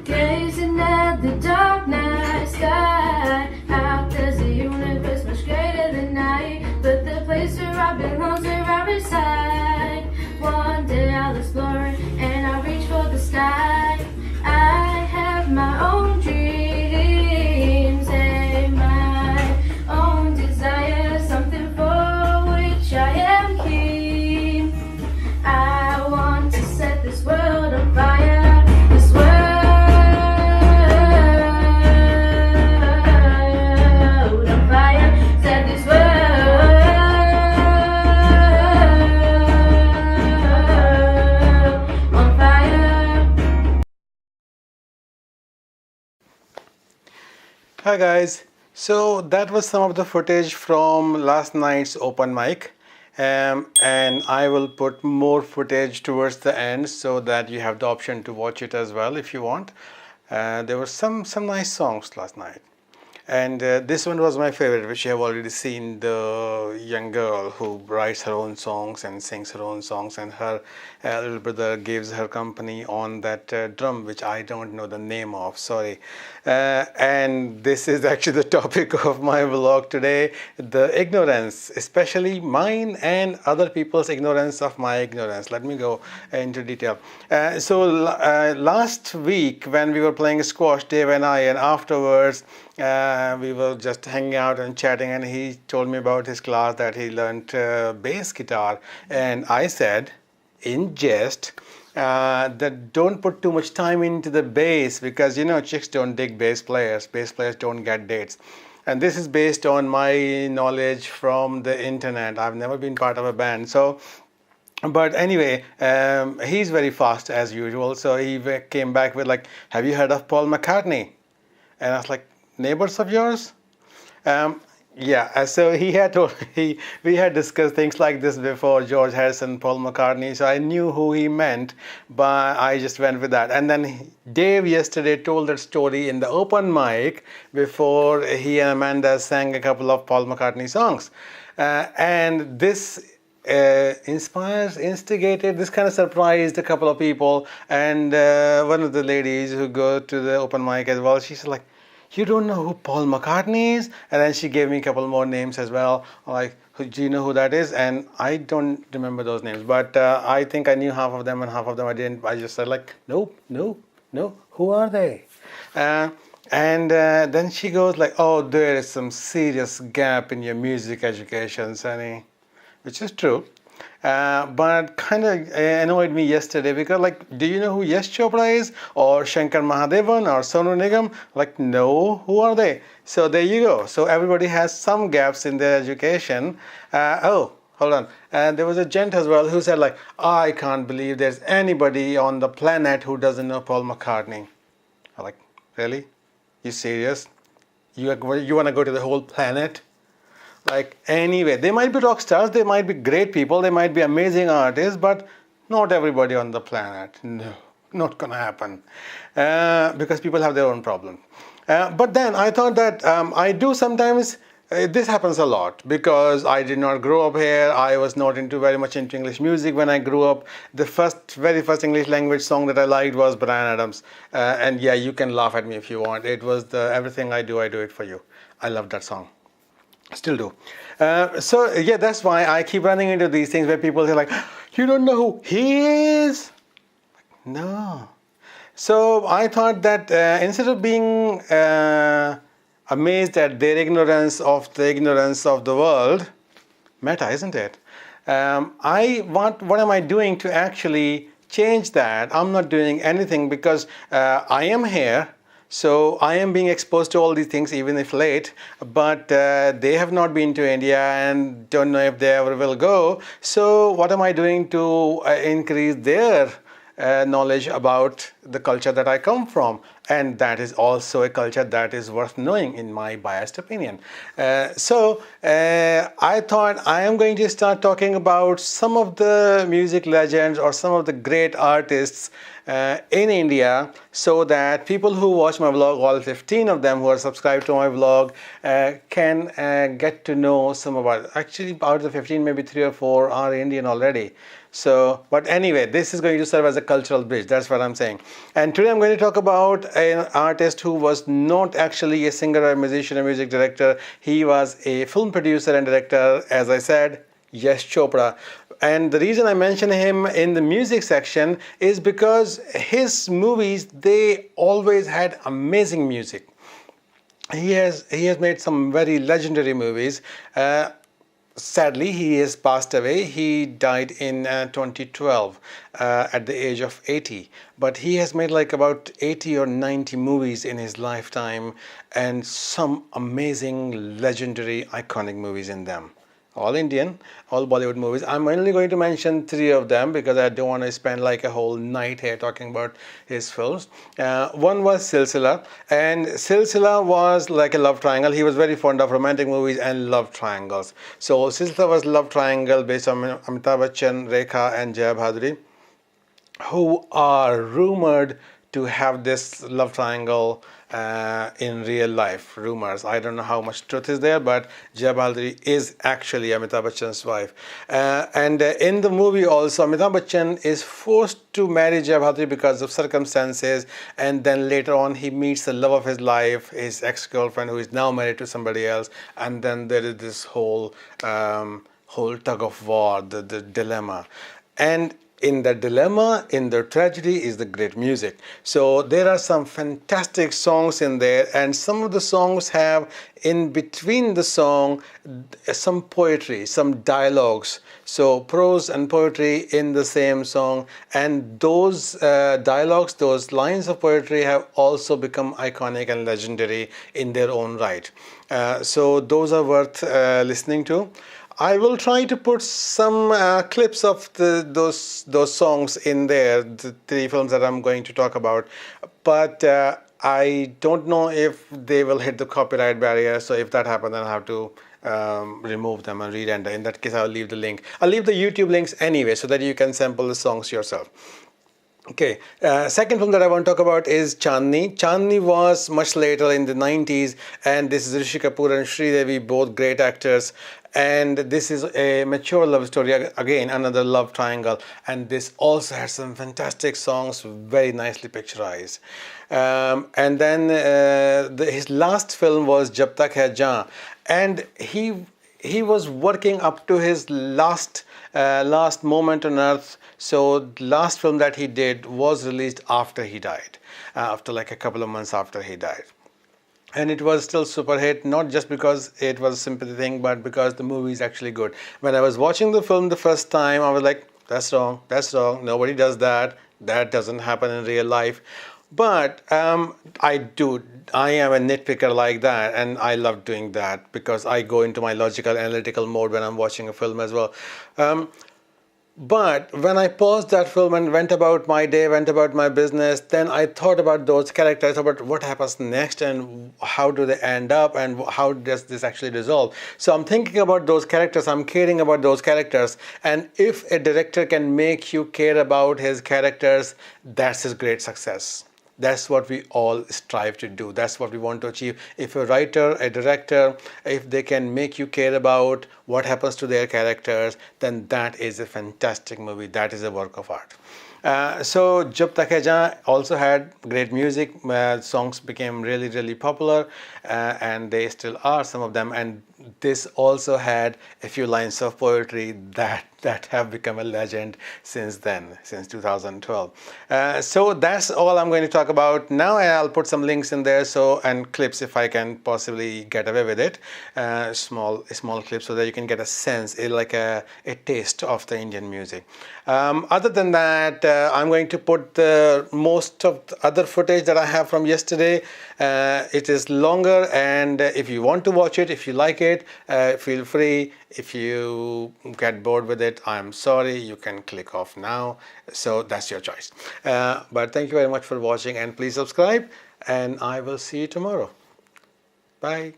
Gazing at the dark night sky, out there's a universe much greater than I. But the place where I belong is where I reside. One day I'll explore it and I'll reach for the sky. I have my own dreams and my own desires, something for which I am keen. I want to set this world on fire, this world on fire, set this world on fire. Hi guys, so that was some of the footage from last night's open mic, and I will put more footage towards the end so that you have the option to watch it as well if you want. There were some nice songs last night, and this one was my favorite, which you have already seen, the young girl who writes her own songs and sings her own songs, and her little brother gives her company on that drum, which I don't know the name of, sorry. And this is actually the topic of my vlog today, the ignorance, especially mine and other people's ignorance of my ignorance. Let me go into detail. Last week when we were playing squash, Dave and I, and afterwards we were just hanging out and chatting, and he told me about his class that he learned bass guitar, and I said in jest that don't put too much time into the bass, because you know chicks don't dig bass players don't get dates. And this is based on my knowledge from the internet. I've never been part of a band, so but anyway, he's very fast as usual, so he came back with like, have you heard of Paul McCartney? And I was like, neighbors of yours? Yeah, so he had told we had discussed things like this before, George Harrison, Paul McCartney, so I knew who he meant, but I just went with that. And then Dave yesterday told that story in the open mic before he and Amanda sang a couple of Paul McCartney songs. And this instigated, this kind of surprised a couple of people, and one of the ladies who go to the open mic as well, she's like, you don't know who Paul McCartney is? And then she gave me a couple more names as well, like, do you know who that is? And I don't remember those names, but I think I knew half of them and half of them I didn't. I just said like, no, who are they? And then she goes like, oh, there is some serious gap in your music education, Sunny, which is true. But kind of annoyed me yesterday because, like, do you know who Yash Chopra is, or Shankar Mahadevan, or Sonu Nigam? Like, no, who are they? So there you go. So everybody has some gaps in their education. Oh, hold on. And there was a gent as well who said like, I can't believe there's anybody on the planet who doesn't know Paul McCartney. I'm like, really? You serious? You want to go to the whole planet? Like, anyway, they might be rock stars, they might be great people, they might be amazing artists, but not everybody on the planet. No, not gonna happen, because people have their own problems. But then I thought that I do sometimes, this happens a lot, because I did not grow up here. I was not very much into English music when I grew up. The very first English language song that I liked was Bryan Adams, and yeah, you can laugh at me if you want. It was the Everything I Do It For You. I love that song. Still do. So yeah, that's why I keep running into these things where people say like, you don't know who he is? No. So I thought that instead of being amazed at their ignorance of the world, meta, isn't it? What am I doing to actually change that? I'm not doing anything, because I am here. So I am being exposed to all these things, even if late, but they have not been to India and don't know if they ever will go. So what am I doing to increase their knowledge about the culture that I come from? and that is also a culture that is worth knowing, in my biased opinion. So I thought I am going to start talking about some of the music legends or some of the great artists in India, so that people who watch my vlog, all 15 of them who are subscribed to my vlog, can get to know some about it. Actually, out of the 15, maybe 3 or 4 are Indian already. So, but anyway, this is going to serve as a cultural bridge. That's what I'm saying. And today I'm going to talk about an artist who was not actually a singer or a musician or music director. He was a film producer and director, as I said, Yash Chopra. And the reason I mention him in the music section is because his movies, they always had amazing music. He has made some very legendary movies. Sadly, he has passed away. He died in 2012 at the age of 80. But he has made like about 80 or 90 movies in his lifetime, and some amazing, legendary, iconic movies in them. All Indian, all Bollywood movies. I'm only going to mention 3 of them because I don't want to spend like a whole night here talking about his films. One was Silsila, and Silsila was like a love triangle. He was very fond of romantic movies and love triangles. So Silsila was love triangle based on Amitabh Bachchan, Rekha, and Jaya Bhaduri, who are rumored to have this love triangle in real life. Rumors. I don't know how much truth is there, but Jaya Bhaduri is actually Amitabh Bachchan's wife. And in the movie also, Amitabh Bachchan is forced to marry Jaya Bhaduri because of circumstances, and then later on he meets the love of his life, his ex-girlfriend, who is now married to somebody else, and then there is this whole tug of war, the dilemma. And in the dilemma, in the tragedy, is the great music. So there are some fantastic songs in there, and some of the songs have in between the song some poetry, some dialogues. So prose and poetry in the same song, and those dialogues, those lines of poetry have also become iconic and legendary in their own right. So those are worth listening to. I will try to put some clips of those songs in there, the 3 films that I'm going to talk about, but I don't know if they will hit the copyright barrier. So if that happens, then I'll have to remove them and re-render. In that case, I'll leave the link. I'll leave the YouTube links anyway, so that you can sample the songs yourself. Okay, second film that I want to talk about is Chandni. Chandni was much later in the 90s, and this is Rishi Kapoor and Sridevi, both great actors. And this is a mature love story, again another love triangle, and this also has some fantastic songs, very nicely picturized. And then his last film was Jab Tak Hai Jaan, and he was working up to his last moment on earth. So the last film that he did was released after he died, after like a couple of months after he died. And it was still super hit, not just because it was a sympathy thing, but because the movie is actually good. When I was watching the film the first time, I was like, that's wrong, nobody does that, that doesn't happen in real life. But I am a nitpicker like that, and I love doing that because I go into my logical, analytical mode when I'm watching a film as well. But when I paused that film and went about my day, went about my business, then I thought about those characters, about what happens next and how do they end up and how does this actually resolve. So I'm thinking about those characters, I'm caring about those characters. And if a director can make you care about his characters, that's his great success. That's what we all strive to do. That's what we want to achieve. If a writer, a director, if they can make you care about what happens to their characters, then that is a fantastic movie. That is a work of art. So Jab Tak Hai Jaan also had great music. Songs became really, really popular, and they still are, some of them. And this also had a few lines of poetry that have become a legend since then, since 2012. So that's all I'm going to talk about now, and I'll put some links in there, and clips if I can possibly get away with it, small clips, so that you can get a sense, like a taste of the Indian music. Other than that, I'm going to put most of the other footage that I have from yesterday. It is longer, and if you want to watch it, if you like it, feel free. If you get bored with it, I'm sorry, you can click off now. So that's your choice. But thank you very much for watching, and please subscribe. and I will see you tomorrow. Bye.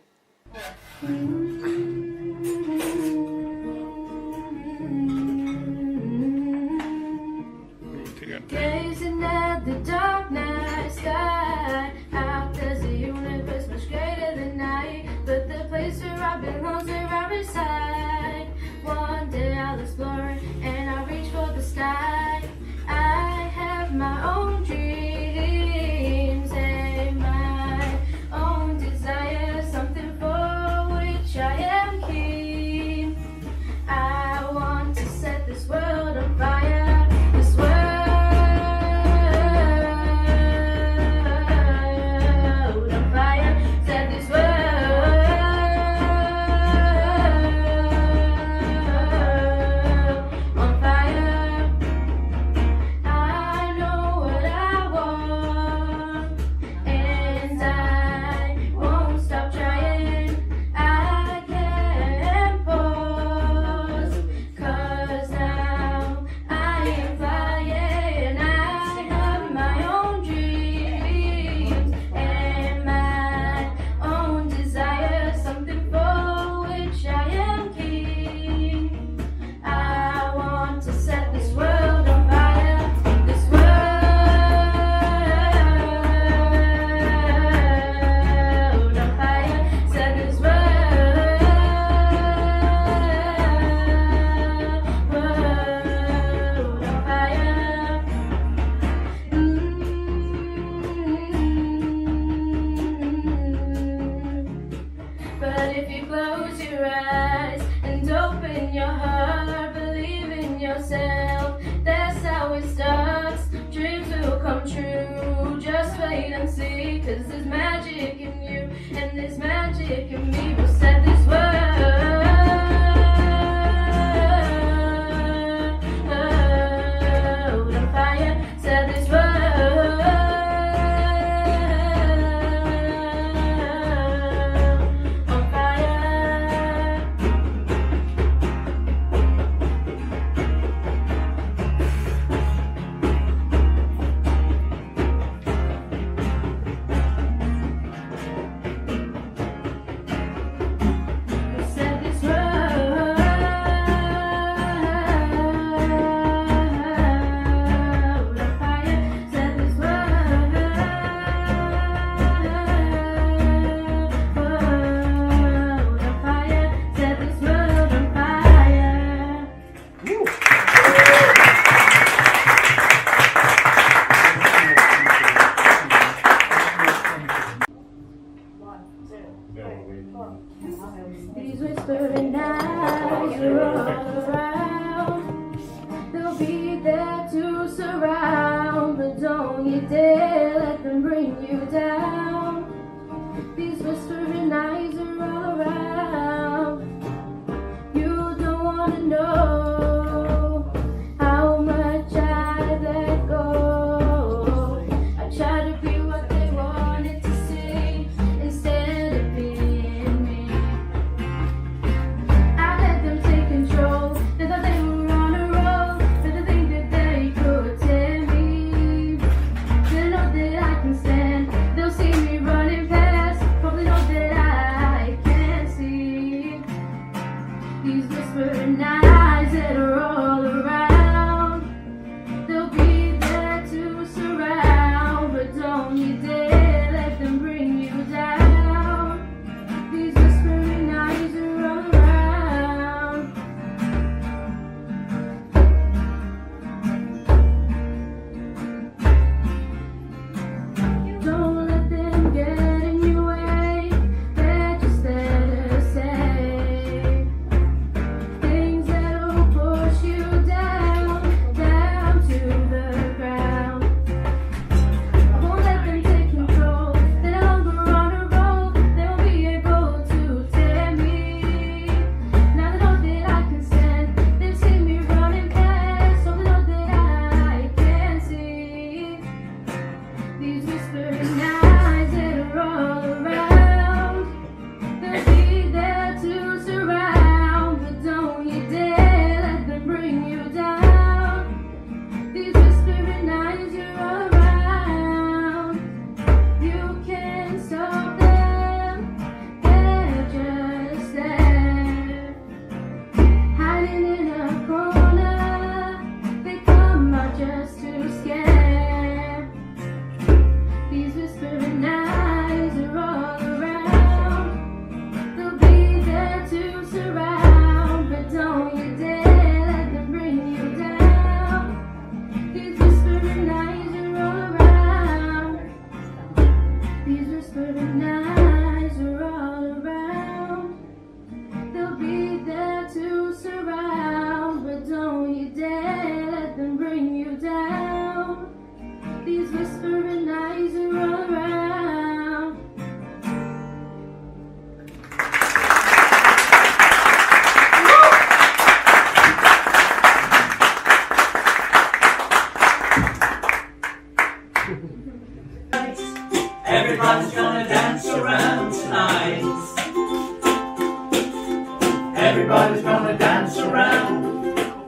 Gazing at the dark night sky, out there's a universe much greater than I. But the place where I belong, where I reside. One day I'll explore it and I'll reach for the sky. I have my own dreams and my own desires, something for which I am keen. I want to set this world on fire, this world on fire, set this world on fire. I know what I want, and I won't stop trying. I can't pause, 'cause now I am flying. I have my own dreams and my own desires, something for which I am keen. I want to set this world on fire, this world on fire, set this world on fire. But if you close your eyes and open your heart, believe in yourself, that's how it starts. Dreams will come true, just wait and see, 'cause there's magic in you and there's magic in me. We'll set this world on fire, set this world on fire. Set this world on fire, set this world on fire, set this world on fire. These whispering eyes are all around. They'll be there to surround, but don't you dare let them bring you down. These whispering eyes are all around. You don't wanna know how much I let go. I try to be what they wanted to see instead of being me. I let them take control. They're the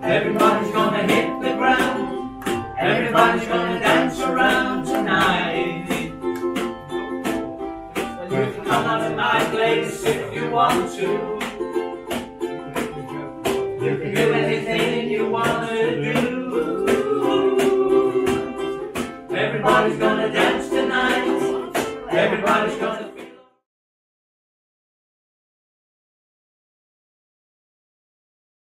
Everybody's gonna hit the ground. Everybody's gonna dance around tonight. Well, you can come out to my place if you want to. You can do anything you wanna do. Everybody's gonna dance tonight. Everybody's gonna